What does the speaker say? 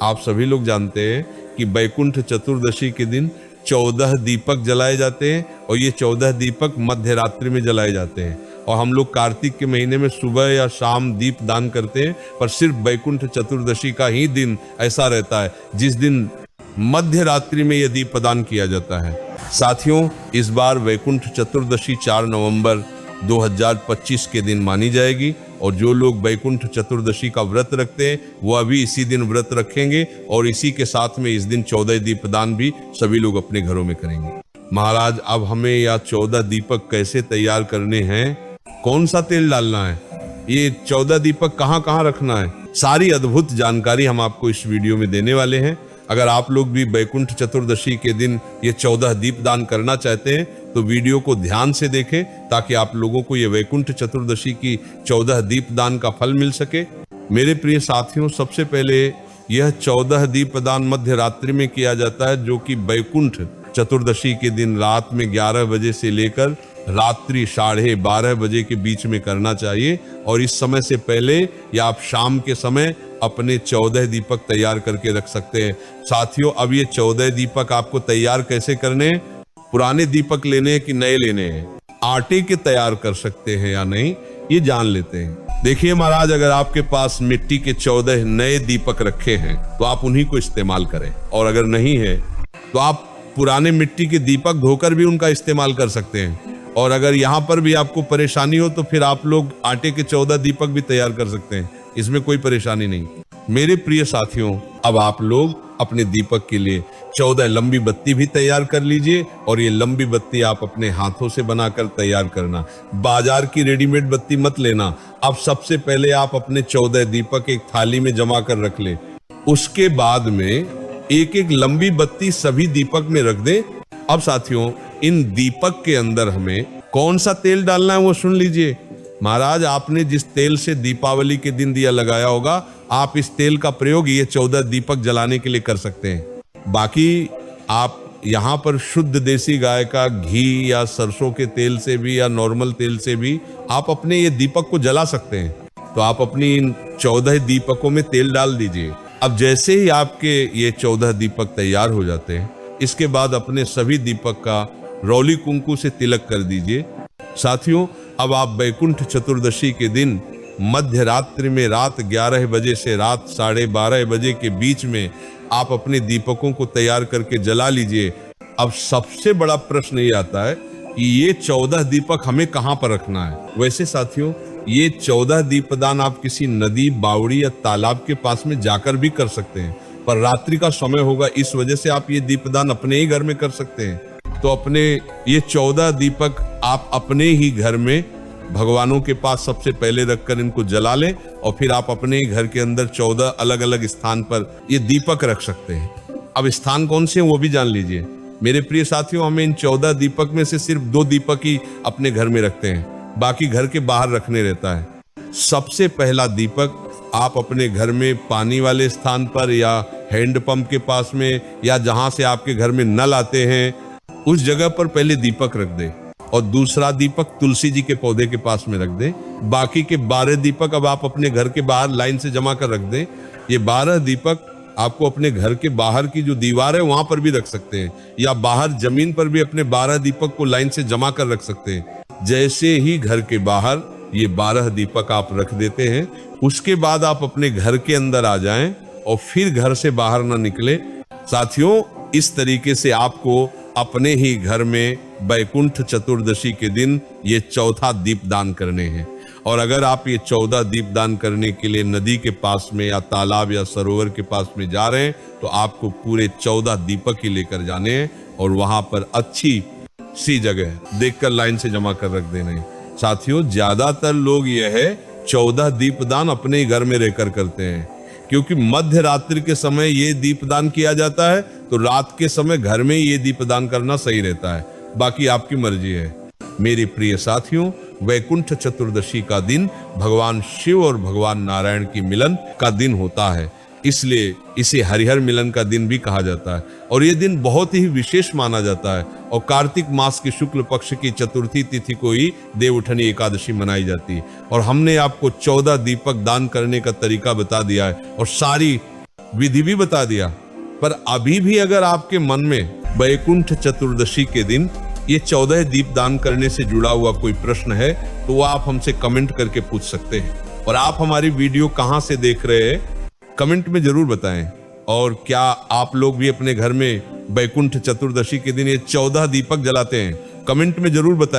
आप सभी लोग जानते हैं कि वैकुंठ चतुर्दशी के दिन 14 दीपक जलाए जाते हैं और ये 14 दीपक मध्य रात्रि में जलाए जाते हैं। और हम लोग कार्तिक के महीने में सुबह या शाम दीप दान करते हैं, पर सिर्फ वैकुंठ चतुर्दशी का ही दिन ऐसा रहता है जिस दिन मध्य रात्रि में यह दीप प्रदान किया जाता है। साथियों, इस बार वैकुंठ चतुर्दशी 4 नवंबर 2025 के दिन मानी जाएगी और जो लोग वैकुंठ चतुर्दशी का व्रत रखते हैं वो अभी इसी दिन व्रत रखेंगे और इसी के साथ में इस दिन 14 दीप दान भी सभी लोग अपने घरों में करेंगे। महाराज, अब हमें यह 14 दीपक कैसे तैयार करने हैं, कौन सा तेल डालना है, ये 14 दीपक कहाँ कहाँ रखना है, सारी अद्भुत जानकारी हम आपको इस वीडियो में देने वाले हैं। अगर आप लोग भी वैकुंठ चतुर्दशी के दिन ये 14 दीप दान करना चाहते हैं तो वीडियो को ध्यान से देखें ताकि आप लोगों को ये वैकुंठ चतुर्दशी की 14 दीप दान का फल मिल सके। मेरे प्रिय साथियों, सबसे पहले यह 14 दीप दान मध्य रात्रि में किया जाता है, जो कि वैकुंठ चतुर्दशी के दिन रात में 11 बजे से लेकर रात्रि 12:30 बजे के बीच में करना चाहिए। और इस समय से पहले या आप शाम के समय अपने 14 दीपक तैयार करके रख सकते हैं। साथियों, अब ये 14 दीपक आपको तैयार कैसे करने हैं, पुराने दीपक लेने हैं कि नए लेने हैं, आटे के तैयार कर सकते हैं या नहीं, ये जान लेते हैं। देखिए महाराज, अगर आपके पास मिट्टी के 14 नए दीपक रखे हैं तो आप उन्हीं को इस्तेमाल करें, और अगर नहीं है तो आप पुराने मिट्टी के दीपक धोकर भी उनका इस्तेमाल कर सकते हैं। और अगर यहाँ पर भी आपको परेशानी हो तो फिर आप लोग आटे के 14 दीपक भी तैयार कर सकते हैं, इसमें कोई परेशानी नहीं। मेरे प्रिय साथियों, अब आप लोग अपने दीपक के लिए 14 लंबी बत्ती भी तैयार कर लीजिए और ये लंबी बत्ती आप अपने हाथों से बनाकर तैयार करना, बाजार की रेडीमेड बत्ती मत लेना। अब सबसे पहले आप अपने 14 दीपक एक थाली में जमा कर रख ले, उसके बाद में एक एक लंबी बत्ती सभी दीपक में रख दे। अब साथियों, इन दीपक के अंदर हमें कौन सा तेल डालना है वो सुन लीजिए। महाराज, आपने जिस तेल से दीपावली के दिन दिया लगाया होगा, आप इस तेल का प्रयोग ये 14 दीपक जलाने के लिए कर सकते हैं। बाकी आप यहाँ पर शुद्ध देसी गाय का घी या सरसों के तेल से भी या नॉर्मल तेल से भी आप अपने ये दीपक को जला सकते हैं। तो आप अपनी इन 14 दीपकों में तेल डाल दीजिए। अब जैसे ही आपके ये 14 दीपक तैयार हो जाते हैं, इसके बाद अपने सभी दीपक का रौली कुंकू से तिलक कर दीजिए। साथियों, अब आप वैकुंठ चतुर्दशी के दिन मध्य रात्रि में रात 11 बजे से रात 12:30 बजे के बीच में आप अपने दीपकों को तैयार करके जला लीजिए। अब सबसे बड़ा प्रश्न ये आता है कि ये 14 दीपक हमें कहाँ पर रखना है। वैसे साथियों, ये 14 दीपदान आप किसी नदी, बावड़ी या तालाब के पास में जाकर भी कर सकते हैं, पर रात्रि का समय होगा, इस वजह से आप ये दीपदान अपने ही घर में कर सकते हैं। तो अपने ये 14 दीपक आप अपने ही घर में भगवानों के पास सबसे पहले रखकर इनको जला लें और फिर आप अपने ही घर के अंदर 14 अलग अलग स्थान पर ये दीपक रख सकते हैं। अब स्थान कौन से हैं वो भी जान लीजिए। मेरे प्रिय साथियों, हमें इन 14 दीपक में से सिर्फ 2 दीपक ही अपने घर में रखते हैं, बाकी घर के बाहर रखने रहता है। सबसे पहला दीपक आप अपने घर में पानी वाले स्थान पर या हैंडपंप के पास में या जहां से आपके घर में नल आते हैं उस जगह पर पहले दीपक रख दे, और दूसरा दीपक तुलसी जी के पौधे के पास में रख दे। बाकी के 12 दीपक अब आप अपने घर के बाहर लाइन से जमा कर रख दें। ये 12 दीपक आपको अपने घर के बाहर की जो दीवार है वहां पर भी रख सकते हैं, या बाहर जमीन पर भी अपने 12 दीपक को लाइन से जमा कर रख सकते हैं। जैसे ही घर के बाहर ये 12 दीपक आप रख देते हैं, उसके बाद आप अपने घर के अंदर आ जाएं और फिर घर से बाहर ना निकले। साथियों, इस तरीके से आपको अपने ही घर में वैकुंठ चतुर्दशी के दिन ये चौथा दीप दान करने हैं। और अगर आप ये 14 दीप दान करने के लिए नदी के पास में या तालाब या सरोवर के पास में जा रहे हैं तो आपको पूरे 14 दीपक ही लेकर जाने हैं और वहां पर अच्छी सी जगह देखकर लाइन से जमा कर रख देने हैं। साथियों, ज्यादातर लोग यह है 14 दीपदान अपने ही घर में रहकर करते हैं, क्योंकि मध्य रात्रि के समय ये दीपदान किया जाता है, तो रात के समय घर में ये दीपदान करना सही रहता है। बाकी आपकी मर्जी है। मेरे प्रिय साथियों, वैकुंठ चतुर्दशी का दिन भगवान शिव और भगवान नारायण की मिलन का दिन होता है, इसलिए इसे हरिहर मिलन का दिन भी कहा जाता है। और ये दिन बहुत ही विशेष माना जाता है और कार्तिक मास की शुक्ल पक्ष की चतुर्थी तिथि को ही देवउठनी एकादशी मनाई जाती है। और हमने आपको 14 दीपक दान करने का तरीका बता दिया है और सारी विधि भी बता दिया। पर अभी भी अगर आपके मन में वैकुंठ चतुर्दशी के दिन ये 14 दीपदान करने से जुड़ा हुआ कोई प्रश्न है तो वो आप हमसे कमेंट करके पूछ सकते हैं। और आप हमारी वीडियो कहां से देख रहे हैं कमेंट में जरूर बताएं। और क्या आप लोग भी अपने घर में वैकुंठ चतुर्दशी के दिन ये 14 दीपक जलाते हैं? कमेंट में जरूर बताएं।